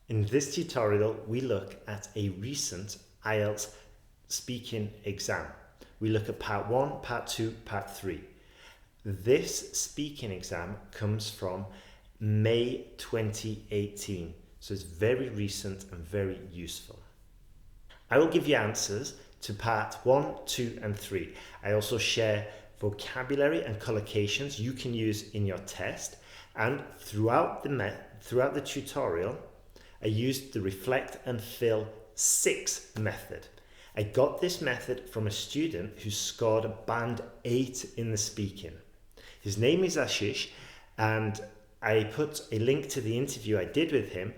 In this tutorial, we look at a recent IELTS speaking exam. We look at part 1, part 2, part 3. This speaking exam comes from May 2018, so it's very recent and very useful. I will give you answers to part 1, 2 and 3. I also share vocabulary and collocations you can use in your test, and throughout the tutorial I used the reflect and fill 6 method. I got this method from a student who scored a band 8 in the speaking. His name is Ashish, and I put a link to the interview I did with him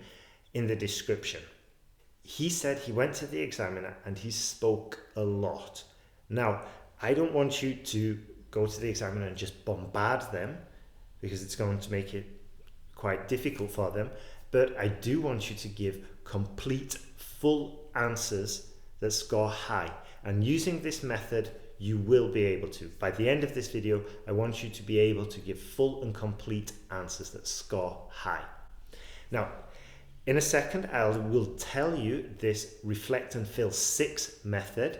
in the description. He said he went to the examiner and he spoke a lot. Now, I don't want you to go to the examiner and just bombard them, because it's going to make it quite difficult for them, but I do want you to give complete, full answers that score high. And using this method, you will be able to. By the end of this video, I want you to be able to give full and complete answers that score high. Now, in a second, I will tell you this reflect and fill 6 method.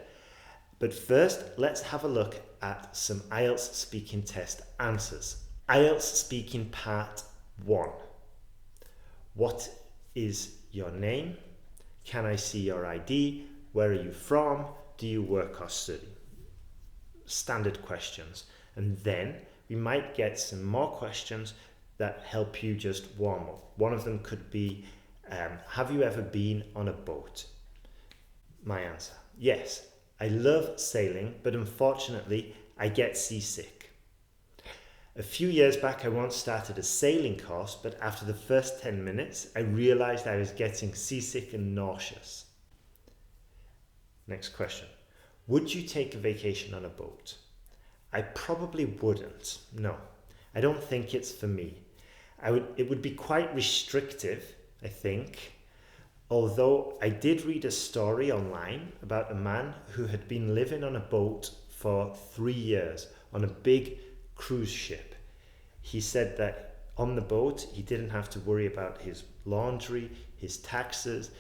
But first, let's have a look at some IELTS speaking test answers. IELTS speaking part 1. What is your name? Can I see your ID? Where are you from? Do you work or study? Standard questions. And then we might get some more questions that help you just warm up. One of them could be, have you ever been on a boat? My answer, yes. I love sailing, but unfortunately I get seasick. A few years back, I once started a sailing course, but after the first 10 minutes, I realized I was getting seasick and nauseous. Next question. Would you take a vacation on a boat? I probably wouldn't. No, I don't think it's for me. It would be quite restrictive, I think. Although I did read a story online about a man who had been living on a boat for 3 years on a big cruise ship. He said that on the boat he didn't have to worry about his laundry, his taxes,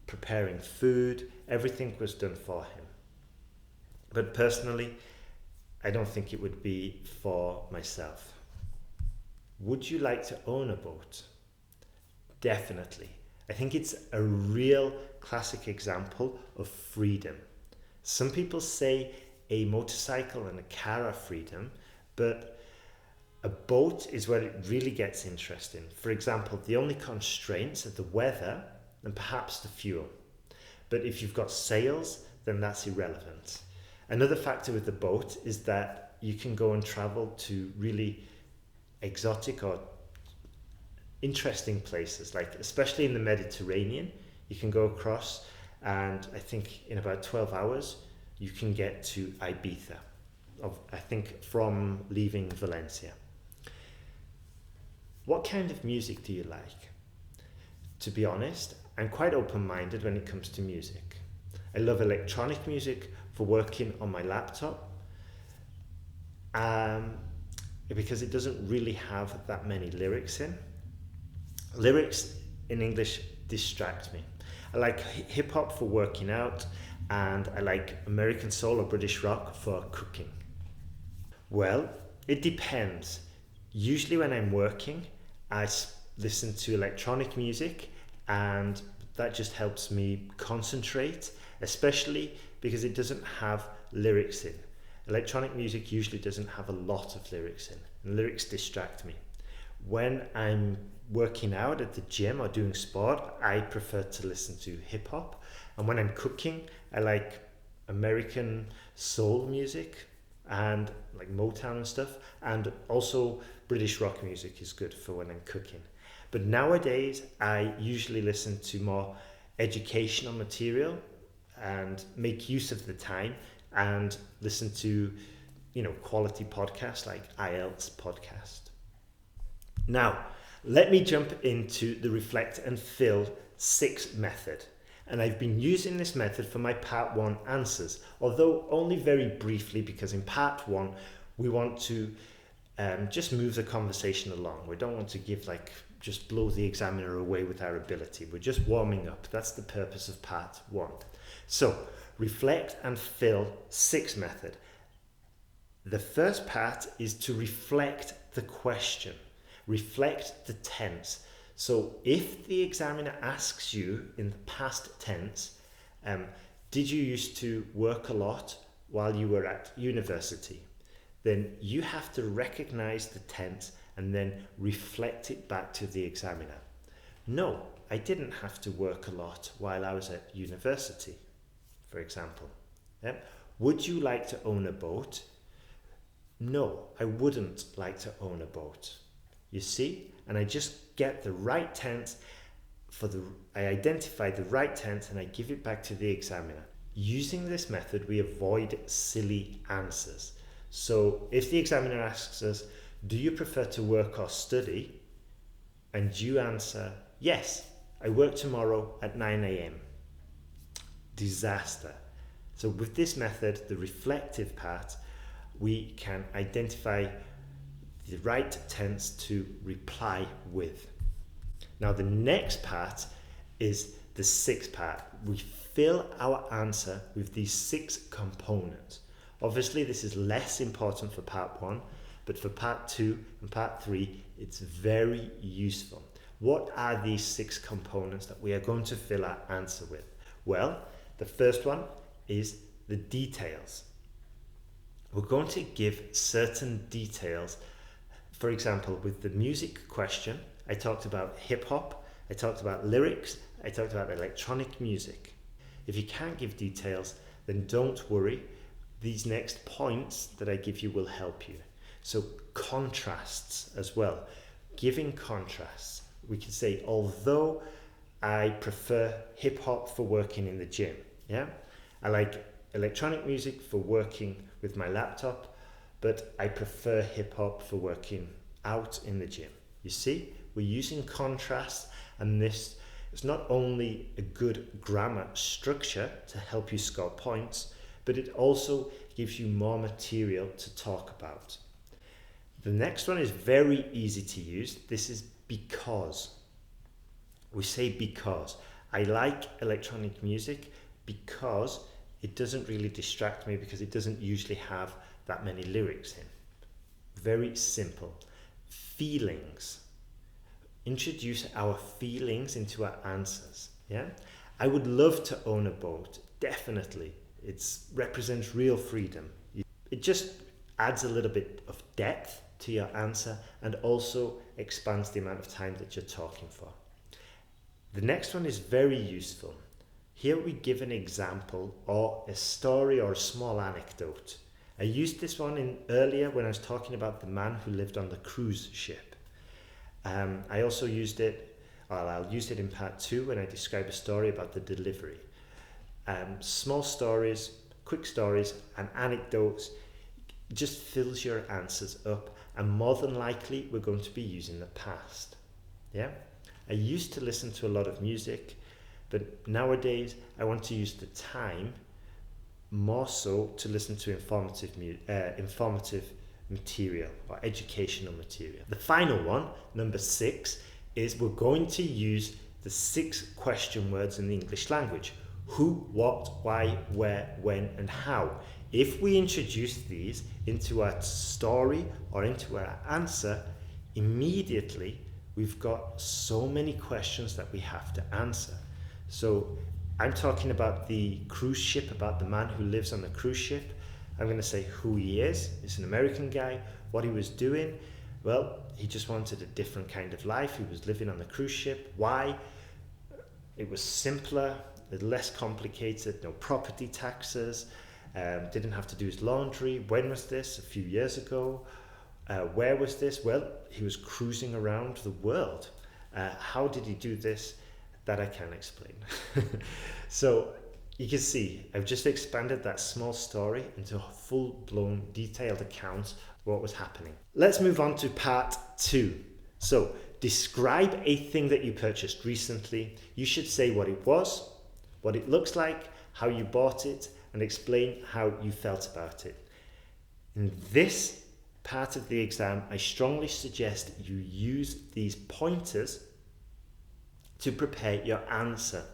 preparing food. Everything was done for him. But personally, I don't think it would be for myself. Would you like to own a boat? Definitely. I think it's a real classic example of freedom. Some people say a motorcycle and a car are freedom, but a boat is where it really gets interesting. For example, the only constraints are the weather and perhaps the fuel. But if you've got sails, then that's irrelevant. Another factor with the boat is that you can go and travel to really exotic or interesting places, like especially in the Mediterranean. You can go across, and I think in about 12 hours you can get to Ibiza, I think from leaving Valencia. What kind of music do you like? To be honest, I'm quite open-minded when it comes to music. I love electronic music for working on my laptop, because it doesn't really have that many lyrics in. Lyrics in English distract me. I like hip-hop for working out, and I like American soul or British rock for cooking. Well, it depends. Usually when I'm working, I listen to electronic music, and that just helps me concentrate, especially because it doesn't have lyrics in. Electronic music usually doesn't have a lot of lyrics in, and lyrics distract me. When I'm working out at the gym or doing sport, I prefer to listen to hip hop. And when I'm cooking, I like American soul music and like Motown and stuff. And also British rock music is good for when I'm cooking. But nowadays, I usually listen to more educational material and make use of the time and listen to, quality podcasts like IELTS Podcast. Now, let me jump into the reflect and fill 6 method. And I've been using this method for my part 1 answers, although only very briefly, because in part 1, we want to just move the conversation along. We don't want to give like just blow the examiner away with our ability. We're just warming up. That's the purpose of part 1. So, reflect and fill 6 method. The first part is to reflect the question, reflect the tense. So if the examiner asks you in the past tense, did you used to work a lot while you were at university? Then you have to recognize the tense and then reflect it back to the examiner. No, I didn't have to work a lot while I was at university, for example. Would you like to own a boat? No, I wouldn't like to own a boat. You see? And I just get the right tense I identify the right tense and I give it back to the examiner. Using this method, we avoid silly answers. So if the examiner asks us, do you prefer to work or study? And you answer, yes, I work tomorrow at 9 a.m. Disaster. So with this method, the reflective part, we can identify the right tense to reply with. Now the next part is the 6th part. We fill our answer with these 6 components. Obviously this is less important for part 1, but for part 2 and part 3 it's very useful. What are these 6 components that we are going to fill our answer with? Well, the first one is the details. We're going to give certain details. For example, with the music question, I talked about hip hop, I talked about lyrics, I talked about electronic music. If you can't give details, then don't worry. These next points that I give you will help you. So contrasts as well. Giving contrasts. We can say, although I prefer hip hop for working in the gym, I like electronic music for working with my laptop, but I prefer hip hop for working out in the gym. You see, we're using contrast, and this is not only a good grammar structure to help you score points, but it also gives you more material to talk about. The next one is very easy to use. This is because. We say because. I like electronic music because it doesn't really distract me, because it doesn't usually have that many lyrics in. Very simple. Feelings. Introduce our feelings into our answers. I would love to own a boat. Definitely. It represents real freedom. It just adds a little bit of depth to your answer and also expands the amount of time that you're talking for. The next one is very useful. Here we give an example or a story or a small anecdote. I used this one earlier when I was talking about the man who lived on the cruise ship. I also used it, I'll use it in part 2 when I describe a story about the delivery. Small stories, quick stories and anecdotes just fills your answers up, and more than likely we're going to be using the past. I used to listen to a lot of music, but nowadays I want to use the time more so to listen to informative material or educational material. The final one, number 6, is we're going to use the 6 question words in the English language. Who, what, why, where, when, and how. If we introduce these into our story or into our answer, immediately we've got so many questions that we have to answer. So I'm talking about the cruise ship, about the man who lives on the cruise ship. I'm going to say who he is. He's an American guy. What he was doing? Well, he just wanted a different kind of life. He was living on the cruise ship. Why? It was simpler, less complicated, no property taxes, didn't have to do his laundry. When was this? A few years ago. Where was this? Well, he was cruising around the world. How did he do this? That I can't explain. So you can see I've just expanded that small story into a full-blown detailed account of what was happening. Let's move on to part 2. So describe a thing that you purchased recently. You should say what it was, what it looks like, how you bought it, and explain how you felt about it. In this part of the exam, I strongly suggest you use these pointers to prepare your answer.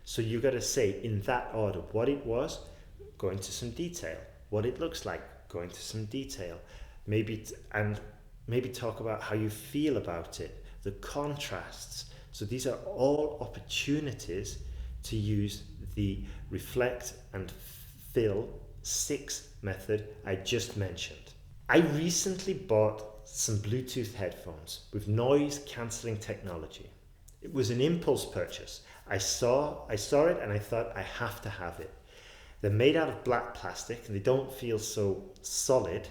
So you got to say in that order what it was, go into some detail, what it looks like, go into some detail, maybe talk about how you feel about it, the contrasts. So these are all opportunities to use the reflect and fill 6 method I just mentioned. I recently bought some Bluetooth headphones with noise cancelling technology. It was an impulse purchase. I saw it and I thought I have to have it. They're made out of black plastic and they don't feel so solid,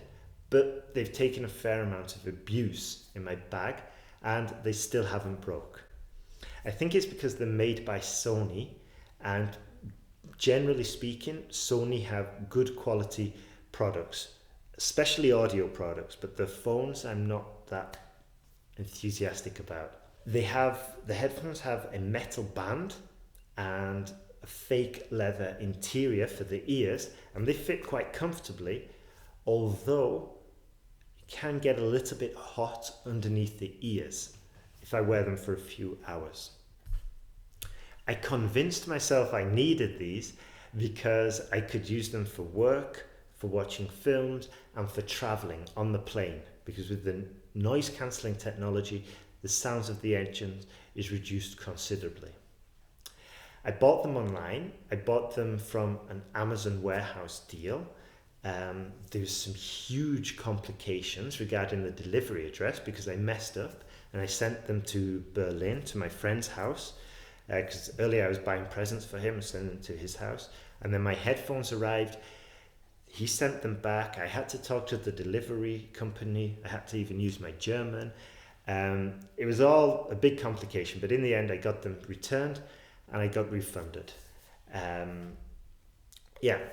but they've taken a fair amount of abuse in my bag and they still haven't broke. I think it's because they're made by Sony, and generally speaking, Sony have good quality products, especially audio products, but the phones I'm not that enthusiastic about. The headphones have a metal band and a fake leather interior for the ears, and they fit quite comfortably, although it can get a little bit hot underneath the ears if I wear them for a few hours. I convinced myself I needed these because I could use them for work, for watching films, and for traveling on the plane, because with the noise cancelling technology, the sounds of the engine is reduced considerably. I bought them online. I bought them from an Amazon warehouse deal. There's some huge complications regarding the delivery address because I messed up and I sent them to Berlin, to my friend's house, because earlier I was buying presents for him and sending them to his house, and then my headphones arrived. He sent them back. I had to talk to the delivery company. I had to even use my German. It was all a big complication, but in the end I got them returned and I got refunded.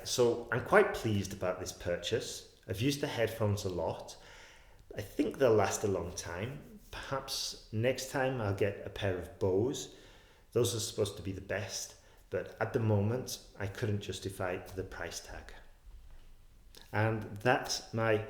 So I'm quite pleased about this purchase. I've used the headphones a lot. I think they'll last a long time. Perhaps next time I'll get a pair of Bose. Those are supposed to be the best, but at the moment I couldn't justify the price tag. And that's my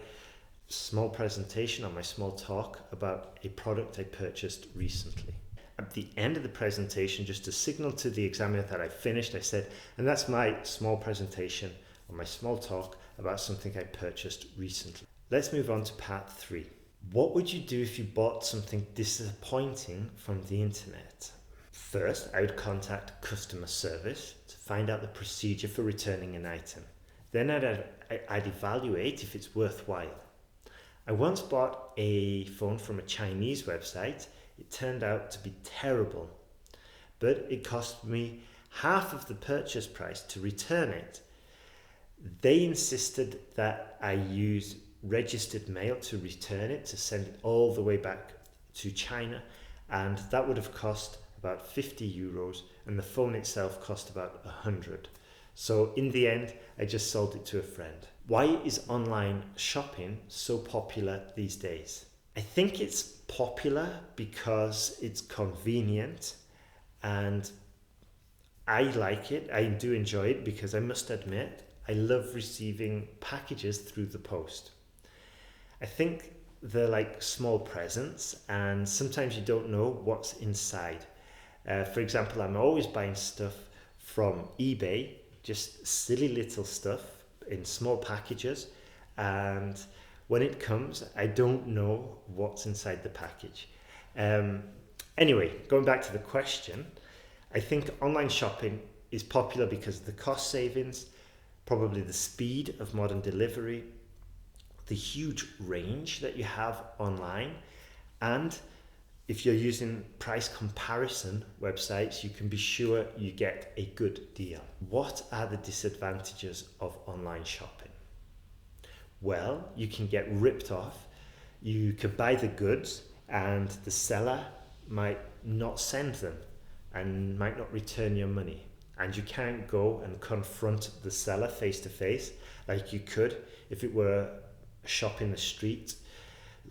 small presentation or my small talk about a product I purchased recently. At the end of the presentation, just to signal to the examiner that I finished, I said, and that's my small presentation or my small talk about something I purchased recently. Let's move on to part 3. What would you do if you bought something disappointing from the internet? First, I would contact customer service to find out the procedure for returning an item. Then I'd evaluate if it's worthwhile. I once bought a phone from a Chinese website. It turned out to be terrible, but it cost me half of the purchase price to return it. They insisted that I use registered mail to return it, to send it all the way back to China, and that would have cost about 50 euros, and the phone itself cost about 100. So in the end, I just sold it to a friend. Why is online shopping so popular these days? I think it's popular because it's convenient, and I like it. I do enjoy it because I must admit, I love receiving packages through the post. I think they're like small presents, and sometimes you don't know what's inside. For example, I'm always buying stuff from eBay, just silly little stuff in small packages, and when it comes, I don't know what's inside the package. Anyway, going back to the question, I think online shopping is popular because of the cost savings, probably the speed of modern delivery, the huge range that you have online, and if you're using price comparison websites, you can be sure you get a good deal. What are the disadvantages of online shopping? Well, you can get ripped off. You could buy the goods and the seller might not send them and might not return your money. And you can't go and confront the seller face to face like you could if it were a shop in the street.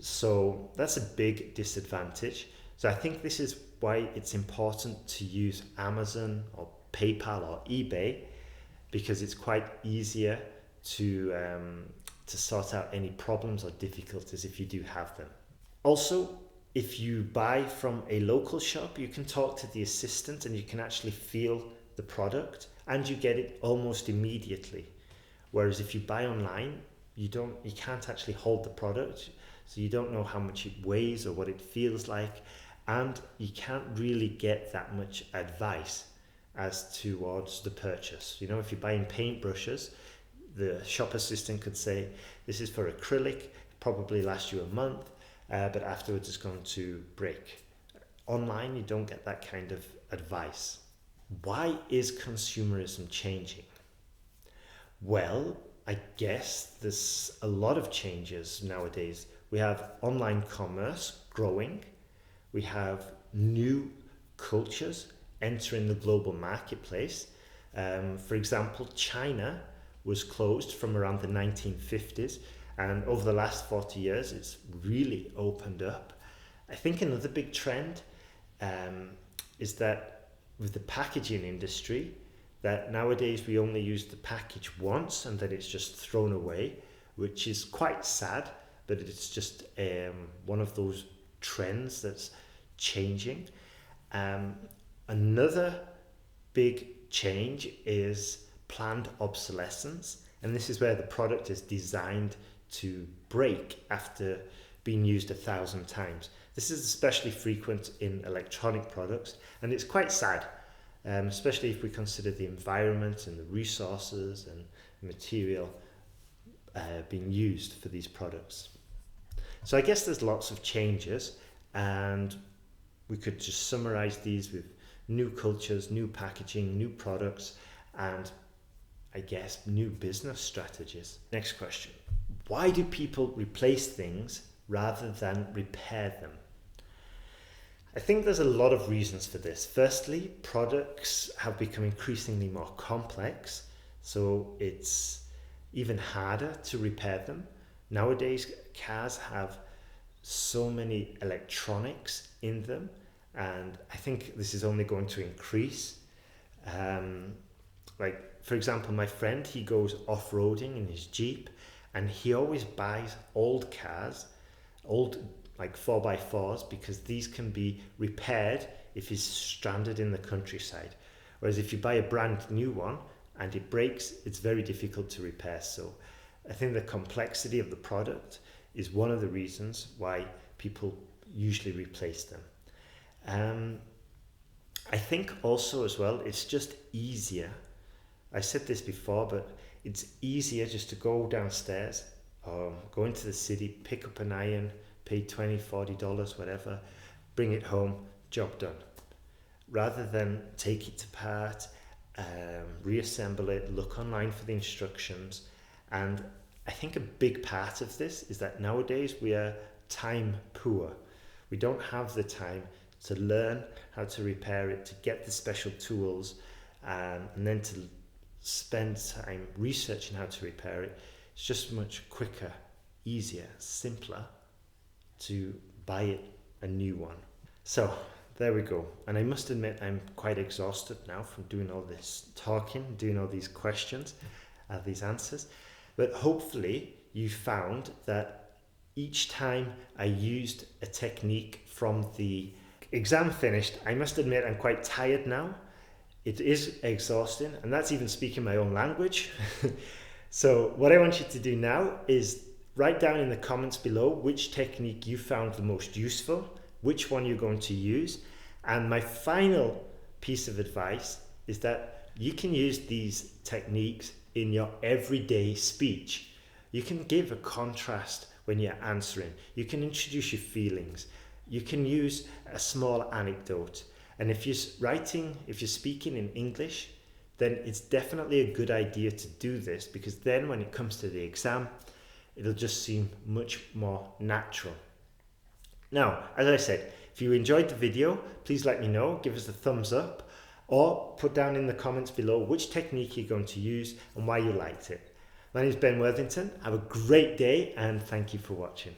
So that's a big disadvantage. So I think this is why it's important to use Amazon or PayPal or eBay, because it's quite easier to to sort out any problems or difficulties if you do have them. Also, if you buy from a local shop, you can talk to the assistant and you can actually feel the product and you get it almost immediately. Whereas if you buy online, you can't actually hold the product, so you don't know how much it weighs or what it feels like, and you can't really get that much advice as towards the purchase. You know, if you're buying paintbrushes, the shop assistant could say, this is for acrylic, probably last you a month, but afterwards it's going to break. Online, you don't get that kind of advice. Why is consumerism changing? Well, I guess there's a lot of changes nowadays. We have online commerce growing. We have new cultures entering the global marketplace. For example, China was closed from around the 1950s, and over the last 40 years, it's really opened up. I think another big trend is that with the packaging industry, that nowadays we only use the package once and then it's just thrown away, which is quite sad, but it's just one of those trends that's changing. Another big change is planned obsolescence, and this is where the product is designed to break after being used 1,000 times. This is especially frequent in electronic products, and it's quite sad, especially if we consider the environment and the resources and material being used for these products. So I guess there's lots of changes, and we could just summarize these with new cultures, new packaging, new products, and I guess new business strategies. Next question. Why do people replace things rather than repair them? I think there's a lot of reasons for this. Firstly, products have become increasingly more complex, so it's even harder to repair them. Nowadays, cars have so many electronics in them, and I think this is only going to increase. Like, for example, my friend, he goes off-roading in his Jeep, and he always buys old cars, old like 4x4s, because these can be repaired if he's stranded in the countryside. Whereas if you buy a brand new one and it breaks, it's very difficult to repair. So I think the complexity of the product is one of the reasons why people usually replace them. I think also as well, it's just easier. I said this before, but it's easier just to go downstairs or go into the city, pick up an iron, pay $20, $40, whatever, bring it home, job done. Rather than take it apart, reassemble it, look online for the instructions. And I think a big part of this is that nowadays we are time poor. We don't have the time to learn how to repair it, to get the special tools, and then to spend time researching how to repair it. It's just much quicker, easier, simpler to buy it a new one. So there we go. And I must admit I'm quite exhausted now from doing all this talking, doing all these questions, these answers. But hopefully you found that each time I used a technique from the exam finished, I must admit I'm quite tired now. It is exhausting, and that's even speaking my own language. So what I want you to do now is write down in the comments below which technique you found the most useful, which one you're going to use. And my final piece of advice is that you can use these techniques in your everyday speech. You can give a contrast when you're answering. You can introduce your feelings. You can use a small anecdote. And if you're speaking in English, then it's definitely a good idea to do this, because then when it comes to the exam, it'll just seem much more natural. Now, as I said, if you enjoyed the video, please let me know, give us a thumbs up, or put down in the comments below which technique you're going to use and why you liked it. My name is Ben Worthington. Have a great day, and thank you for watching.